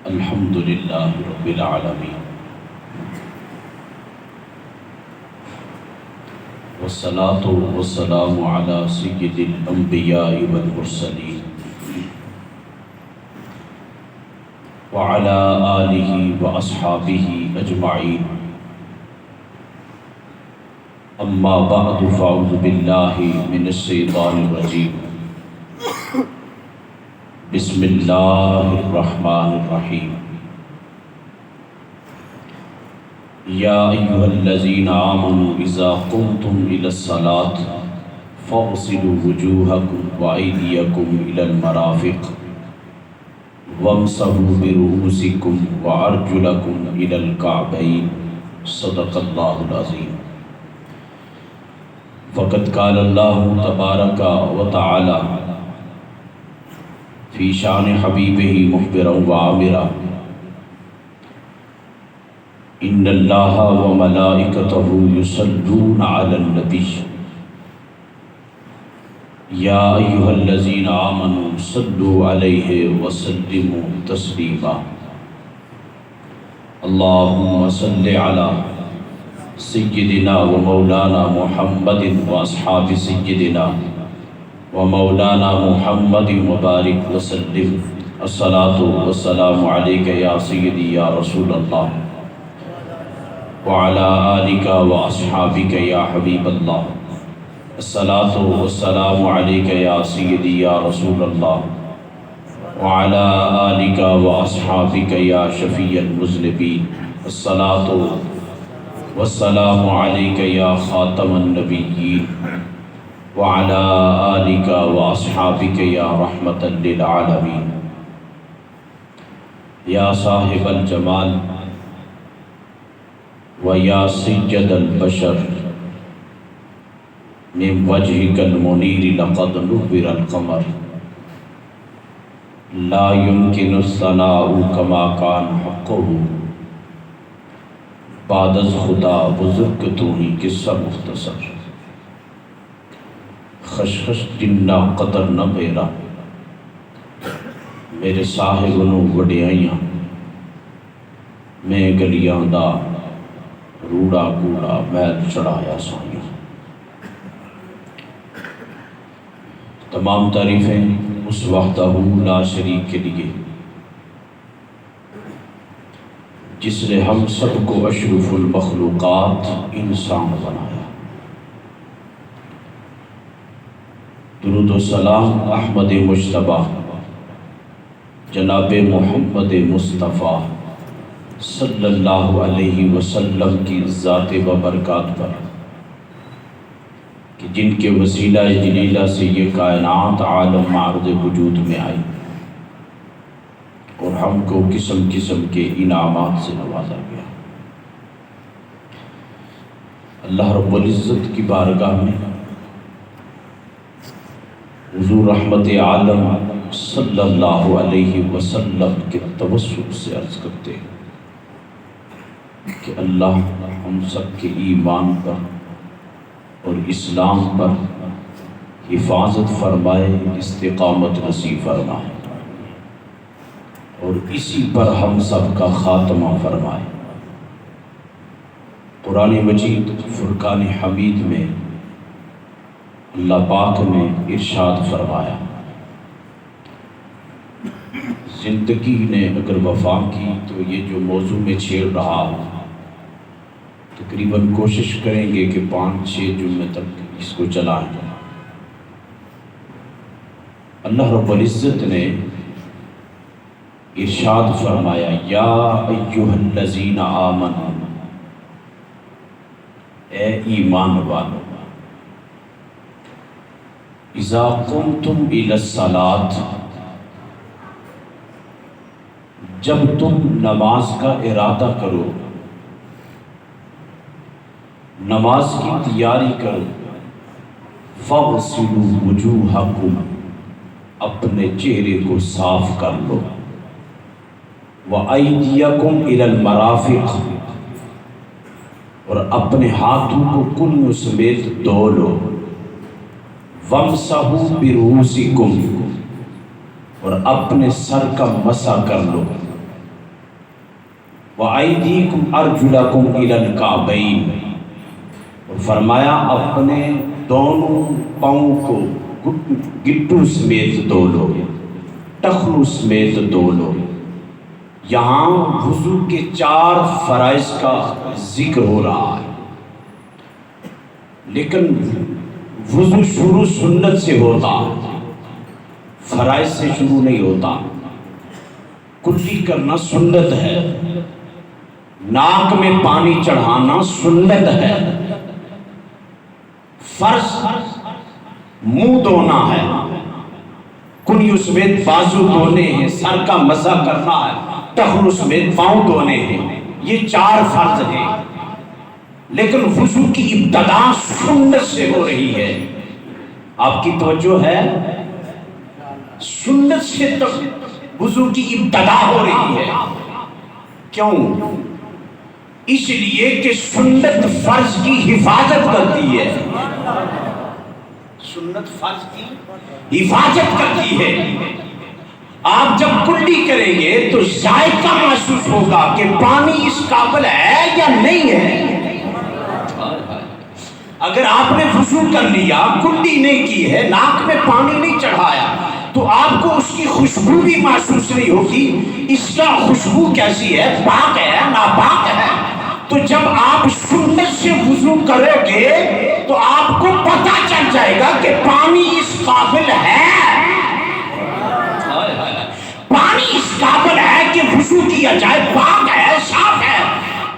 الحمد للہ رب العالمین والصلاة والسلام علی سید الانبیاء والمرسلین وعلی آلہ واصحابہ اجمعین اما بعد فاعوذ باللہ من الشیطان الرجیم بسم اللہ الرحمن الرحیم یا ایہا الذین آمنوا اذا قمتم الی الصلاة فاغسلوا وجوہکم وایدیکم الی المرافق وامسحوا برؤوسکم وارجلکم الی الکعبین صدق اللہ العظیم۔ فقد قال اللہ تبارک و تعالی فی شان حبیبہ مخبرا وعامرا ان اللہ وملائکتہ یصلون علی النبی یا ایہا الذین آمنوا صلوا علیہ وسلموا تسلیما۔ اللہم صل علی سیدنا و مولانا محمد و اصحاب سیدنا و مولانا محمد مبارک وسلم۔ الصلاة والسلام علیک یا سیدی یا رسول اللہ وعلی آلک و اصحابک یا حبیب اللہ۔ الصلاة والسلام علیک یا سیدی یا رسول اللہ وعلی آلک و اصحابک یا شفیع المذنبین۔ الصلاة والسلام علیک یا خاتم النبیین وعلی آلک و اصحابک یا رحمتا للعالمین۔ یا صاحب الجمال و یا سید البشر من وجہک المنیر لقد نور القمر لا يمکن الثناء کما کان حقہ۔ بعد از خدا بزرگ تو ہی قصہ مختصر خشخش جنہ قدر نہ بیرا میرے صاحب نو وڈیائیاں میں گلیاں دا روڑا گوڑا میل چڑھایا سائیاں۔ تمام تعریفیں اس وحدہ لا شریک کے لیے جس نے ہم سب کو اشرف المخلوقات انسان بنایا۔ درود و سلام احمد مجتبیٰ جناب محمد مصطفیٰ صلی اللہ علیہ وسلم کی ذات و برکات پر کہ جن کے وسیلہ جلیلہ سے یہ کائنات عالم معرض وجود میں آئی اور ہم کو قسم قسم کے انعامات سے نوازا گیا۔ اللہ رب العزت کی بارگاہ میں حضور رحمت عالم صلی اللہ علیہ وسلم کے توسل سے عرض کرتے ہیں کہ اللہ ہم سب کے ایمان پر اور اسلام پر حفاظت فرمائے، استقامت نصیب فرمائے اور اسی پر ہم سب کا خاتمہ فرمائے۔ قرآن مجید فرقان حمید میں اللہ پاک نے ارشاد فرمایا، زندگی نے اگر وفا کی تو یہ جو موضوع میں چھیڑ رہا تقریباً کوشش کریں گے کہ 5-6 جمعے تک اس کو چلائیں۔ اللہ رب العزت نے ارشاد فرمایا، یا ایہا الذین آمنوا، اے ایمان والو، اذا قمتم الی الصلاۃ، جب تم نماز کا ارادہ کرو، نماز کی تیاری کرو، فاغسلوا وجوہکم، اپنے چہرے کو صاف کر لو، وَأَيْدِيَكُمْ إِلَى الْمَرَافِقِ، اور اپنے ہاتھوں کو کنوں سمیت دھو لو، وَامْسَحُوا بِرُؤُوسِكُمْ، اور اپنے سر کا مسح کر لو، وَأَيْدِيكُمْ أَرْجُلَكُمْ إِلَى الْكَعْبَيْنِ، اور فرمایا اپنے دونوں پاؤں کو گٹو سمیت دھو لو، ٹخنوں سمیت دھو لو۔ یہاں وضو کے 4 فرائض کا ذکر ہو رہا ہے، لیکن وضو شروع سنت سے ہوتا، فرائض سے شروع نہیں ہوتا۔ کلی کرنا سنت ہے، ناک میں پانی چڑھانا سنت ہے، فرض منہ دھونا ہے، کنیوں سمیت بازو دھونے ہیں، سر کا مسح کرنا ہے، ٹخنوں سمیت پاؤں دھونے ہیں، یہ 4 فرض ہیں۔ لیکن وضو کی ابتدا سنت سے ہو رہی ہے، آپ کی توجہ ہے؟ سنت سے وضو کی ابتدا ہو رہی ہے۔ کیوں؟ اس لیے کہ سنت فرض کی حفاظت کرتی ہے، سنت فرض کی حفاظت کرتی ہے۔ آپ جب کلی کریں گے تو ذائقہ محسوس ہوگا کہ پانی اس قابل ہے یا نہیں ہے۔ اگر آپ نے وضو کر لیا، کلی نہیں کی ہے، ناک میں پانی نہیں چڑھایا، تو آپ کو اس کی خوشبو بھی محسوس نہیں ہوگی، اس کا خوشبو کیسی ہے، پاک ہے ناپاک ہے۔ تو جب آپ سنت سے وضو کرو گے تو آپ کو پتہ چل جائے گا کہ پانی اس قابل ہے، پانی اس قابل ہے کہ وضو کیا جائے، پاک ہے، صاف ہے۔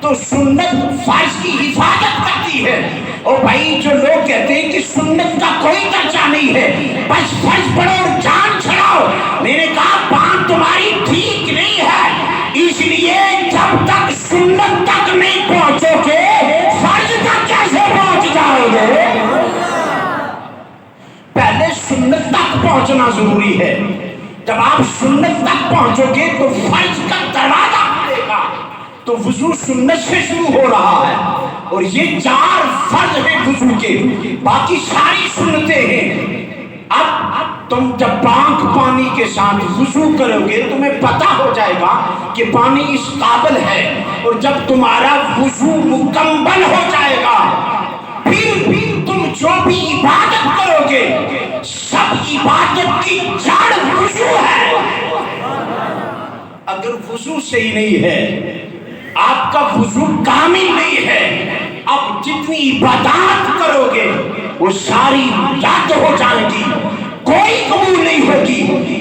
تو سنت فرض کی حفاظت کرتی ہے۔ اور بھائی جو لوگ کہتے ہیں کہ سنت کا کوئی درجہ نہیں ہے، بس فرض پڑھو اور جان چھڑاؤ، میں نے کہا بات تمہاری ٹھیک نہیں ہے۔ اس لیے جب تک سنت تک نہیں پہنچو گے فرض تک کیسے پہنچ جاؤ گے؟ پہلے سنت تک پہنچنا ضروری ہے، جب آپ سنت تک پہنچو گے تو فرض کا دروازہ کھلے گا۔ تو وضو سنت سے شروع ہو رہا ہے، اور یہ 4 فرض ہیں وضو کے، باقی ساری سنتیں ہیں۔ اب تم جب پاک پانی کے ساتھ وضو کرو گے تمہیں پتہ ہو جائے گا کہ پانی اس قابل ہے، اور جب تمہارا وضو مکمل ہو جائے گا پھر تم جو بھی عبادت کرو گے سب عبادت کی جڑ وضو ہے۔ اگر وضو صحیح نہیں ہے، آپ کا وضو کامل نہیں ہے، آپ جتنی عبادات کرو گے وہ ساری رد ہو جائے گی، کوئی قبول نہیں ہوگی،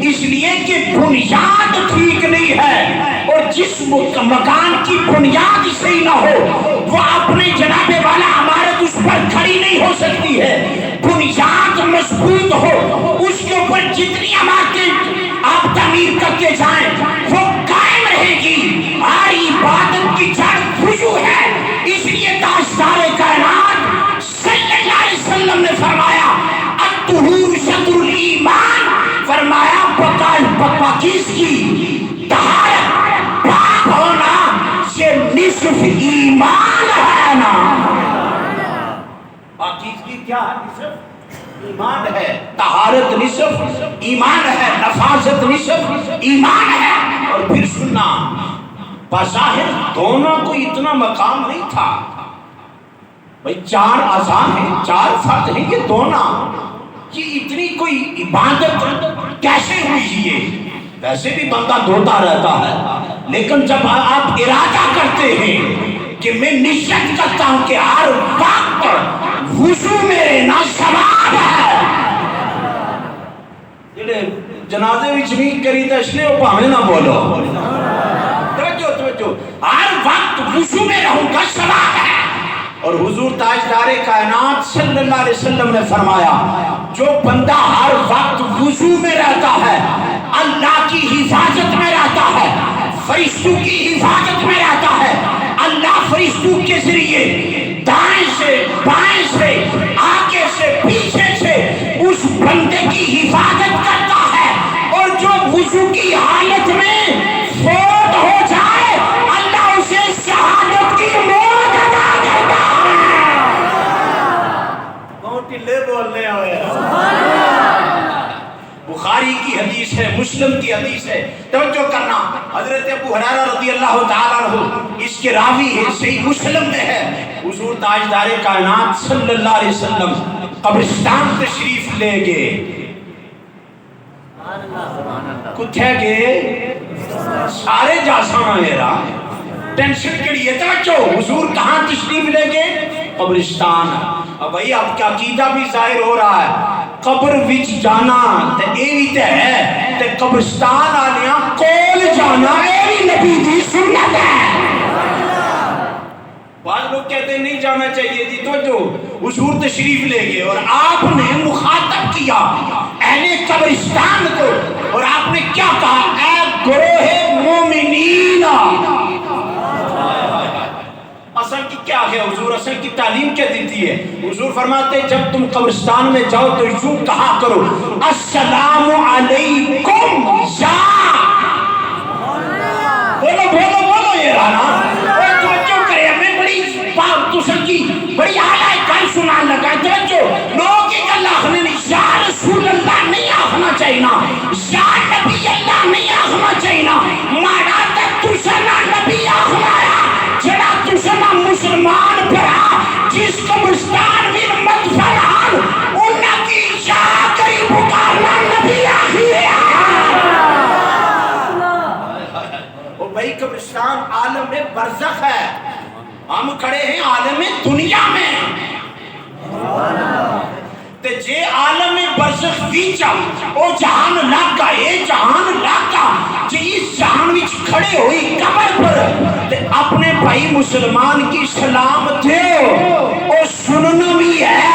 اس لیے کہ بنیاد ٹھیک نہیں ہے۔ اور جس مکان کی بنیاد صحیح نہ ہو وہ اپنے جناب والا عمارت اس پر کھڑی نہیں ہو سکتی ہے۔ بنیاد مضبوط ہو، اس کے اوپر جتنی عمارتیں آپ تعمیر کرتے جائیں وہ قائم رہے گی۔ ہر عبادت کی جڑ وضو ہے، اس لیے تاجدار کائنات صلی اللہ علیہ وسلم نے فرمایا الطہور شطر الایمان، فرمایا پاکیزگی، طہارت، پاک ہونا یہ نصف ایمان ہے نا۔ پاکیزگی کیا ہے؟ نصف ایمان ہے، طہارت نصف ایمان ہے، نفاست نصف ایمان ہے۔ اور پھر سننا، بظاہر دونوں کو اتنا مقام نہیں تھا، بھئی 4 اعضاء ہیں، 4 فرد ہیں، یہ دونوں، یہ اتنی کوئی عبادت کیسے ہوئی؟ یہ ویسے بھی بندہ دھوتا رہتا ہے، لیکن جب آپ ارادہ کرتے ہیں کہ میں نیت کرتا ہوں کہ ہر وقت وضو میں رہنا ثواب ہے، جنازے وچ نہیں کری تو اس لیے وہ پاویں نہ بولو، توجہ، ہر وقت وضو میں رہوں گا ثواب ہے۔ اور حضور تاجدار کائنات صلی اللہ علیہ وسلم نے فرمایا جو بندہ ہر وقت وضو میں رہتا ہے اللہ کی حفاظت میں رہتا ہے، فرشتوں کی حفاظت میں رہتا ہے، اللہ فرشتوں کے ذریعے دائیں سے بائیں سے آگے سے پیچھے سے اس بندے کی حفاظت کرتا ہے۔ اور جو وضو کی حالت میں فوت ہو جائے اللہ اسے شہادت کی موت عطا کرتا ہے۔ بہت ٹلے بولنے ہوئے، بخاری کی حدیث ہے، مسلم کی حدیث ہے، توجہ کرنا۔ حضرت ابو ہریرہ رضی اللہ تعالیٰ عنہ اس کے راوی ہے، صحیح مسلم میں ہے، حضور تاجدار کائنات صلی اللہ علیہ وسلم قبرستان تشریف لے گئے، کتھے گئے سارے جاسانا میرا ٹینشن کے لیے توجہ، حضور کہاں تشریف لے گئے؟ قبرستان۔ اب بھائی آپ کا عقیدہ بھی ظاہر ہو رہا ہے، قبر وچ جانا تے اے وی تے ہے تے قبرستان آلیاں کول جانا اے وی نبی دی سنت ہے۔ بعض لوگ کہتے ہیں نہیں جانا چاہیے جی، تو جو حضور تشریف لے گئے اور آپ نے مخاطب کیا اہل قبرستان کو، اور آپ نے کیا کہا؟ اے گروہ مومنین۔ اصل کی کیا ہے حضور، اصل کی تعلیم کیا دیتی ہے؟ حضور فرماتے ہیں جب تم قبرستان میں جاؤ تو یوں کہا کرو السلام علیکم یا، بولو بولو بولو یہ رانا توجہ کرے، ہمیں بڑی بات تو سن کی بڑی اعلیٰ کل سنان لگا، توجہ لوگ ایک اللہ نے یا رسول اللہ نہیں آخنا چاہیے نا، یا نبی اللہ نہیں آخنا چاہیے نا، مارا تک تو سنا نبی آخنا ہے، جڑا تو سنا مسلمان پڑا جس قبرستان میں مت فرحان انہاں کی یا کری پکارنا نبی آخی ہے۔ او بھائی قبرستان عالم برزخ ہے، ہم کھڑے ہیں عالم دنیا میں، تے جے عالم برزخ ویچا او جہان لاکا، اے جہان لاکا جے اس جہان وچ کھڑے ہوئی قبر پر تے اپنے بھائی مسلمان کی سلام دیو، او سننا بھی ہے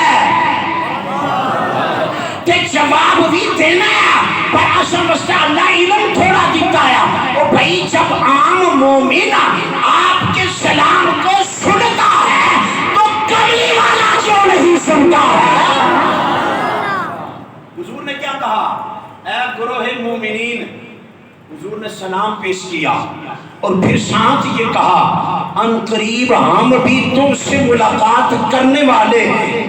تے جواب بھی دینا ہے، پر اصل واسطے اللہ علم تھوڑا دیتا ہے۔ او بھائی جب عام مومن آپ کے سلام کو سنتا ہے تو کمی والا کیوں نہیں سنتا ہے؟ حضور نے کیا کہا؟ اے گروہ مومنین، حضور نے سلام پیش کیا اور پھر ساتھ یہ کہا ان قریب ہم بھی تم سے ملاقات کرنے والے ہیں،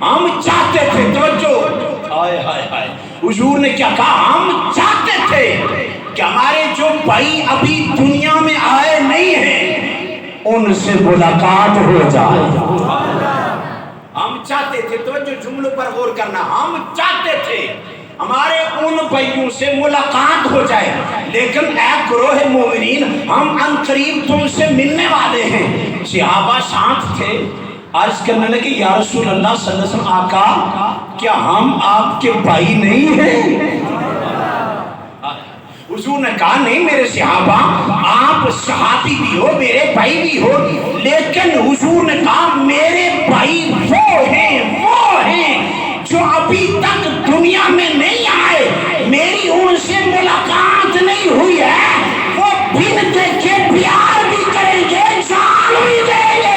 ہم چاہتے تھے، توجہ ہائے ہائے ہائے، حضور نے کیا کہا؟ ہم چاہتے تھے کہ ہمارے جو بھائی ابھی دنیا میں آئے نہیں ہیں ان سے ملاقات ہو جائے۔ ہم چاہتے تھے، توجہ جملوں پر غور کرنا، ہم چاہتے تھے ہمارے ان بھائیوں سے ملاقات ہو جائے، لیکن اے گروہ مومنین ہم ان قریب تم سے ملنے والے ہیں۔ صحابہ ساتھ تھے، عرض کرنے لگے یا رسول اللہ صلی اللہ علیہ وسلم، آقا کیا ہم آپ کے بھائی نہیں ہیں؟ حضور نے کہا نہیں میرے صحابہ، آپ صحابی بھی ہو میرے بھائی بھی ہو، لیکن حضور نے کہا میرے بھائی وہ ہیں جو ابھی تک دنیا میں نہیں آئے، میری ان سے ملاقات نہیں ہوئی ہے، وہ بن دیکھے پیار بھی کریں گے، جان بھی دیں گے۔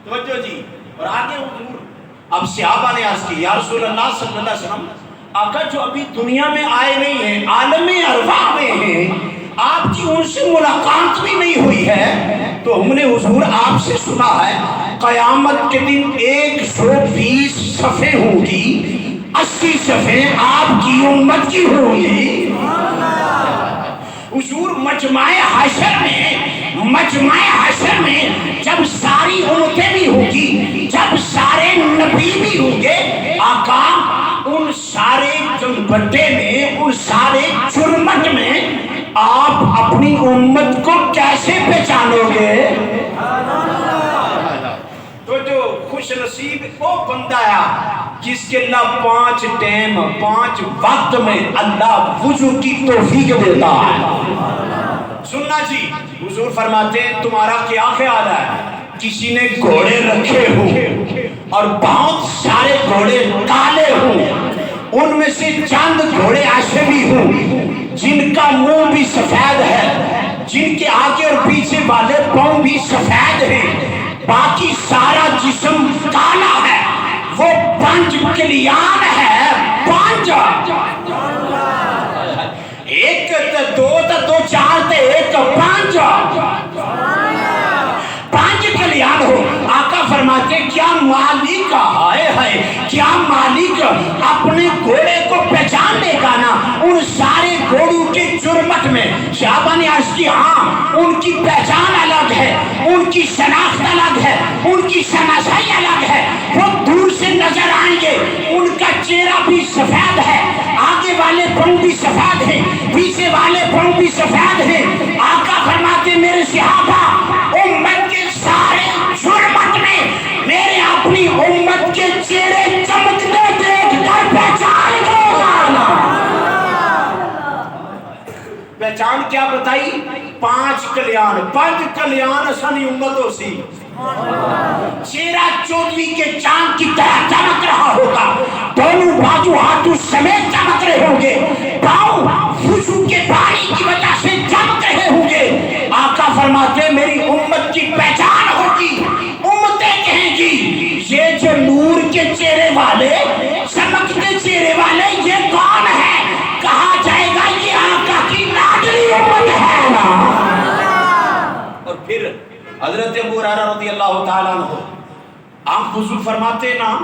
توجہ جی، اور آگے حضور اب صحابہ نے عرض کی یا رسول اللہ صلی اللہ علیہ وسلم، آقا جو ابھی دنیا میں آئے نہیں ہیں، عالم ارواح میں ہیں، آپ کی ان سے ملاقات بھی نہیں ہوئی ہے، تو ہم نے حضور آپ سے سنا ہے قیامت کے دن 120 صفحے ہوں گی، 80 صفحے آپ کی امت کی ہوں گی۔ حضور مجمع حشر میں جب ساری امتیں بھی ہوں گی، جب سارے نبی بھی ہوں گے، آقا ان سارے جنبٹے میں، ان سارے جرمٹ میں آپ اپنی امت کو کیسے پہچانو گے؟ تو جو خوش نصیب وہ بندہ ہے جس کے اللہ 5 ٹائم 5 وقت میں اللہ وضو کی توفیق دیتا ہے۔ سننا جی، حضور فرماتے ہیں تمہارا کیا خیال ہے کسی نے گھوڑے رکھے ہوں اور بہت سارے گھوڑے کالے ہوں، ان میں سے چند گھوڑے ایسے بھی ہوں جن کا منہ بھی سفید ہے، جن کے آگے اور پیچھے والے پاؤں بھی سفید ہیں، باقی سارا جسم کالا ہے، وہ 5 کلیان ہے، 5 ایک دو 4 تے 1 5 کلیان ہو۔ آقا فرماتے کیا مالک کیا مالک اپنے گھوڑے کو پہچان لے گا نا ان سارے میں صحابہ نے عرض کی ہاں ان کی پہچان الگ ہے، ان کی شناخت الگ ہے، ان کی شناسائی الگ ہے، وہ دور سے نظر آئیں گے، ان کا چہرہ بھی سفید ہے، آگے والے پاؤں بھی سفید ہیں، پیچھے والے پاؤں بھی سفید ہیں۔ آقا فرماتے میرے صحابہ امت کے سارے ظلمت میں میرے اپنی امت کے چہرے چمکتے دیکھ کر پہچان گئے۔ پہچان کیا بتائی؟ 5 کلیان اسانی امت ہو سی، چہرہ 14ویں کے چاند کی طرح چمک رہا ہوگا، دونوں بازو ہاتھوں سمیت چمک رہے ہوں گے، پاؤں وضو کے پانی کی وجہ سے چمک رہے ہوں گے۔ آقا فرماتے میری امت کی پہچان ہوگی، امتیں کہیں گی یہ جو نور کے چہرے والے، چمکتے چہرے والے یہ کون ہے؟ کہا جائے گا یہ آقا کی لاڈلی امت ہے نا۔ اور پھر حضرت ابو ہریرہ رضی اللہ تعالیٰ عنہ آپ وضو فرماتے نا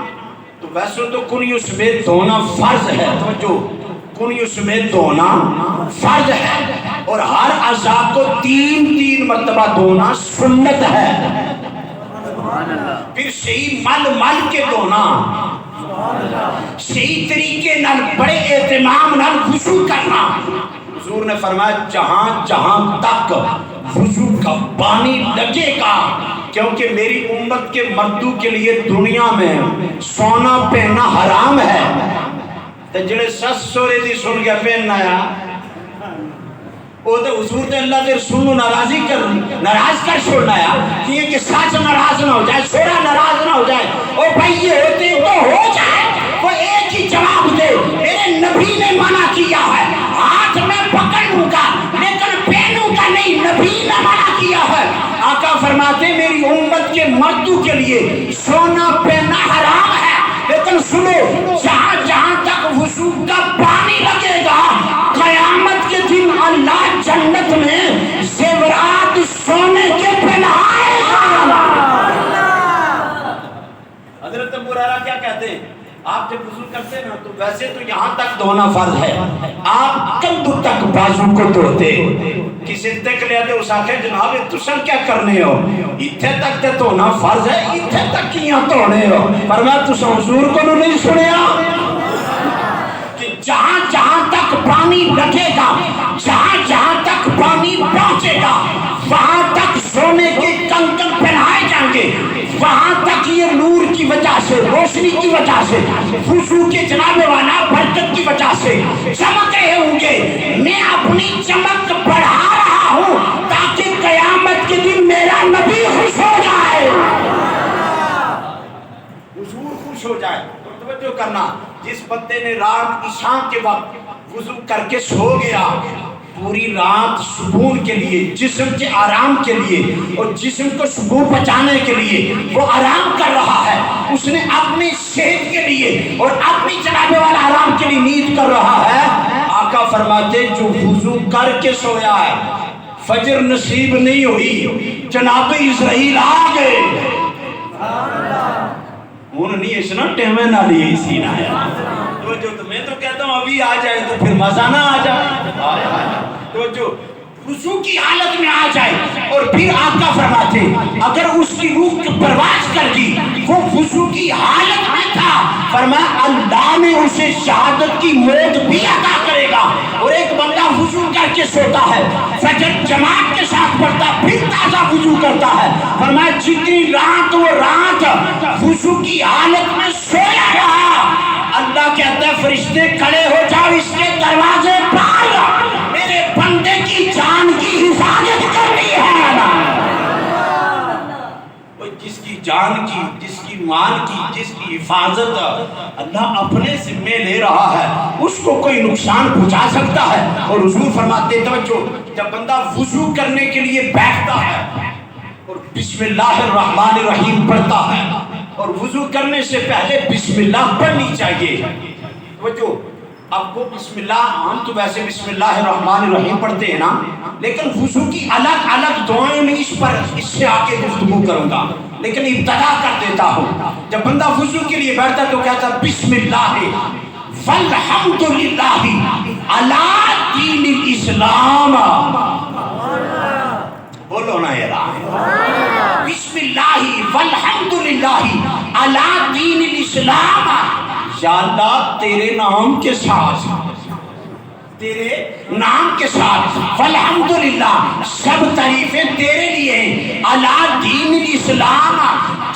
تو ویسے تو کنیوں سمیت دھونا فرض ہے، توجہ، کنیوں سمیت دھونا فرض ہے، اور ہر اعضاء کو 3 مرتبہ دھونا سنت ہے، پھر صحیح مل کے دھونا، صحیح طریقے نال بڑے اہتمام نال وضو کرنا۔ حضور نے فرمایا جہاں تک وضو کا پانی لگے گا، کیونکہ میری امت کے مردوں کے لیے دنیا میں سونا پہننا حرام ہے، تو جڑے سس سورے دی سن کے پہننا ہے وہ تو حضور نے اللہ کے رسول کو ناراض کر چھوڑنا ہے کہ سچ ناراض نہ ہو جائے، سورا ناراض نہ ہو جائے، اور بھائی یہ ہوتے تو ہو جائے، وہ ایک ہی جواب دے میرے نبی نے منع کیا ہے، ہاتھ میں پکڑ لوں گا لیکن پہنوں گا نہیں، نبی نے منع کیا ہے۔ آقا فرماتے میری امت کے مردوں کے لیے سونا پہننا حرام ہے، لیکن سنو جہاں تک وضو کا پانی لگے گا قیامت کے دن اللہ جنت میں زیورات سونے کے پہنائے گا۔ حضرت ابو ہریرہ کیا کہتے ہیں؟ آپ جب وضو کرتے ہیں نا تو ویسے تو یہاں تک دھونا فرض ہے، آپ کندھوں تک بازو کو دھوتے، کسی تک لے آتے اس آخر جناب تسن کیا کرنے ہو، اتھے تک تے دھونا فرض ہے، اتھے تک کیاں دھونے ہو؟ فرمایا تسن حضور کو نہیں سنیا کہ جہاں تک پانی لگے گا، جہاں تک پانی پہنچے گا، وہاں تک سونے کے کنگن پہنائے جائیں گے، وہاں تک یہ نور کی وجہ سے، روشنی کی وجہ سے، وضو کے جناب والا برکت کی وجہ سے چمک رہے ہوں گے۔ میں اپنی چمک بڑھا رہا ہوں تاکہ قیامت کے دن میرا نبی خوش ہو جائے، حضور خوش ہو جائے۔ توجہ کرنا، جس بندے نے رات عشاء کے وقت وضو کر کے سو گیا، پوری رات سکون کے لیے، جسم کے آرام کے لیے اور جسم کو سکون پہنچانے کے لیے وہ آرام کر رہا ہے، اس نے اپنی صحت کے لیے اور اپنی جناب والا آرام کے لیے نیند کر رہا ہے۔ آقا فرماتے جو وضو کر کے سویا ہے فجر نصیب نہیں ہوئی، جناب اسرائیل آ گئے، انہوں نے اس نا ٹیمیں نہ لیے اسی نہ ہے، تو میں تو کہتا ہوں ابھی آ جائے تو پھر مزہ نہ آ جائے، تو جو وضو کی حالت میں آ جائے۔ اور پھر آقا فرماتے اگر اس کی روح پرواز کر دی، وہ وضو کی حالت میں تھا، فرمایا اللہ نے اسے شہادت کی موت بھی عطا کرے گا۔ اور ایک بندہ وضو کر کے سوتا ہے، فجر جماعت کے ساتھ پڑھتا، پھر تازہ وضو کرتا ہے، فرمایا جتنی رات وہ رات وضو کی حالت میں سویا رہا، اللہ کہتا ہے فرشتے کھڑے ہو جاؤ اس کے دروازے پر، میرے بندے کی جان کی حفاظت کرنی ہے نا۔ جس کی جان کی، جس کی مال کی، جس کی حفاظت اللہ اپنے ذمے لے رہا ہے، اس کو کوئی نقصان پہنچا سکتا ہے۔ اور حضور فرماتے توجہ، جب بندہ وضو کرنے کے لیے بیٹھتا ہے اور بسم اللہ الرحمن الرحیم پڑھتا ہے، اور وضو کرنے سے پہلے بسم اللہ پڑھنی چاہیے، توجہ، اب وہ بسم اللہ، ہم تو ویسے بسم اللہ الرحمن الرحیم پڑھتے ہیں نا، لیکن وضو کی الگ الگ دعائیں میں اس سے آگے گفتگو کروں گا، لیکن ابتدا کر دیتا ہوں۔ جب بندہ وضو کے لیے بیٹھتا تو کہتا بسم اللہ والحمد للہ علی دین الاسلام الاسلام، بولو نا یار، بسم اللہ والحمدللہ علی دین الاسلام، یا اللہ تیرے نام کے ساتھ، تیرے نام کے ساتھ، والحمدللہ سب تعریفیں تیرے لیے، علی دین الاسلام،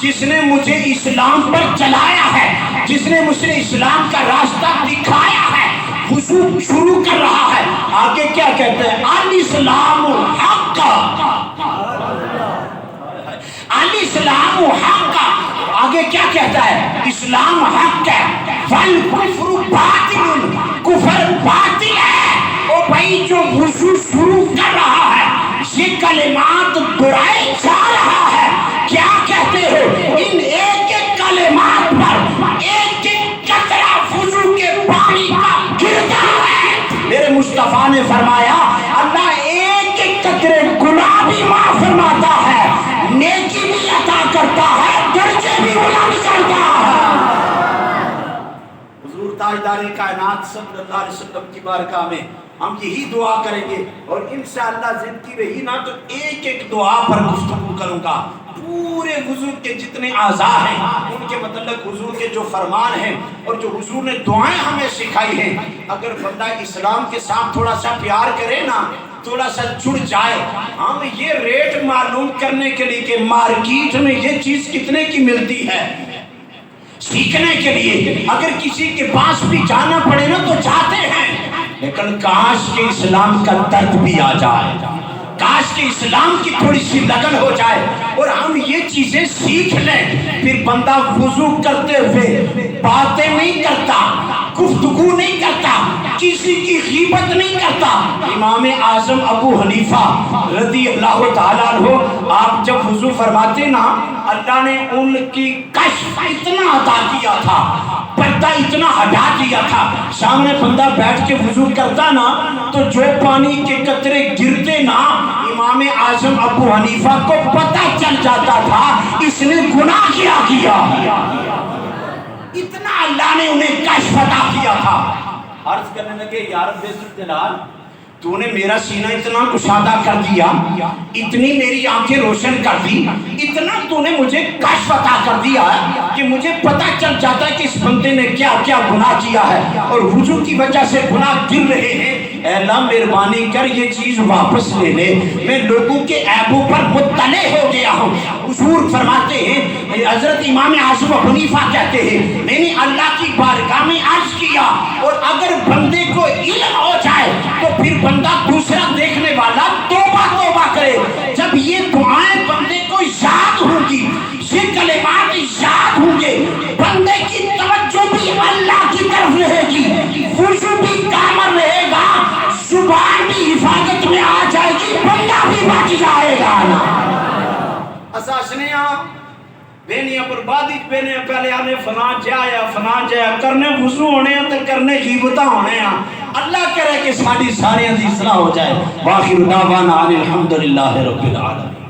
جس نے مجھے اسلام پر چلایا ہے، جس نے مجھے اسلام کا راستہ دکھایا ہے۔ وضو شروع کر رہا ہے، آگے کیا کہتے ہیں؟ الاسلام حق، الاسلام حق، آگے کیا کہتا ہے؟ اسلام حق ہے، والکفر باطل، کفر باطل ہے۔ او بھائی جو وضو شروع کر رہا ہے یہ کلمات دہرائے جا رہا ہے، کیا کہتے ہو؟ ان ایک ایک کلمات پر ایک ایک قطرہ وضو کے پانی کا گرتا ہے۔ میرے مصطفیٰ نے فرمایا اللہ ایک ایک قطرے گناہ بھی معاف فرماتا ہے، نیکی بھی عطا کرتا ہے، درجے بھی بلند کرتا ہے۔ حضور تاجدار کائنات صلی اللہ علیہ وسلم کی بارگاہ میں ہم یہی دعا کریں گے، اور انشاءاللہ زندگی رہی نا تو ایک ایک دعا پر گفتگو کروں گا۔ پورے حضور کے جتنے اعضاء ہیں ان کے متعلق حضور کے جو فرمان ہیں اور جو حضور نے دعائیں ہمیں سکھائی ہیں، اگر بندہ اسلام کے ساتھ تھوڑا سا پیار کرے نا، تھوڑا سا جڑ جائے، ہم یہ ریٹ معلوم کرنے کے لیے کہ مارکیٹ میں یہ چیز کتنے کی ملتی ہے، سیکھنے کے لیے اگر کسی کے پاس بھی جانا پڑے نا تو جاتے ہیں، لیکن کاش کہ اسلام کا درد بھی آ جائے، کاش کہ اسلام کی تھوڑی سی لگن ہو جائے اور ہم یہ چیزیں سیکھ لیں۔ پھر بندہ وضو کرتے ہوئے باتیں نہیں کرتا، گفتگو نہیں کرتا، کسی کی غیبت نہیں کرتا۔ امام اعظم ابو حنیفہ رضی اللہ تعالیٰ عنہ آپ جب وضو فرماتے نا، اللہ نے ان کی کشف اتنا عطا کیا تھا، پردہ اتنا ہٹا دیا تھا، سامنے بندہ بیٹھ کے وضو کرتا نا تو جو پانی کے قطرے گرتے نا امام اعظم ابو حنیفہ کو پتہ چل جاتا تھا اس نے گناہ کیا۔ اتنا اللہ نے انہیں کشف عطا کیا تھا۔ عرض کرنے لگے یا رب ذوالجلال، تو نے میرا سینہ اتنا کشادہ کر دیا، اتنی میری آنکھیں روشن کر دی، اتنا تو نے مجھے کشف عطا کر دیا ہے کہ مجھے پتہ چل جاتا ہے کہ اس بندے نے کیا کیا گناہ کیا ہے اور وضو کی وجہ سے گناہ گر رہے ہیں۔ اے اللہ مہربانی کر یہ چیز واپس لے لے، میں لوگوں کے عیبوں پر مطلع ہو گیا ہوں۔ حضور فرماتے ہیں، حضرت امام اعظم ابو حنیفہ کہتے ہیں میں نے اللہ کی بارگاہ میں عرض کیا، اور اگر بندے کو علم ہو جائے تو پھر بندہ دوسرا دیکھنے والا توبہ توبہ کرے۔ جب یہ دعائیں بندے کو یاد ہوں گی، یہ کلمات یاد ہوں گے، بندے کی توجہ بھی اللہ کی طرف رہے گی، وضو بھی کامل رہے گا، زبان بھی حفاظت میں آ جائے گی، بندہ بھی بچ جائے گا۔ اساسنیاں بینیاں پر بادی بینیاں پہلے آنے فلاں جایا کرنے وضو ہونے ہیں تو کرنے غیبتہ ہونے ہیں۔ اللہ کرے کہ ساری دی اصلاح ہو جائے۔ واخر دعوانا الحمدللہ رب العالمین۔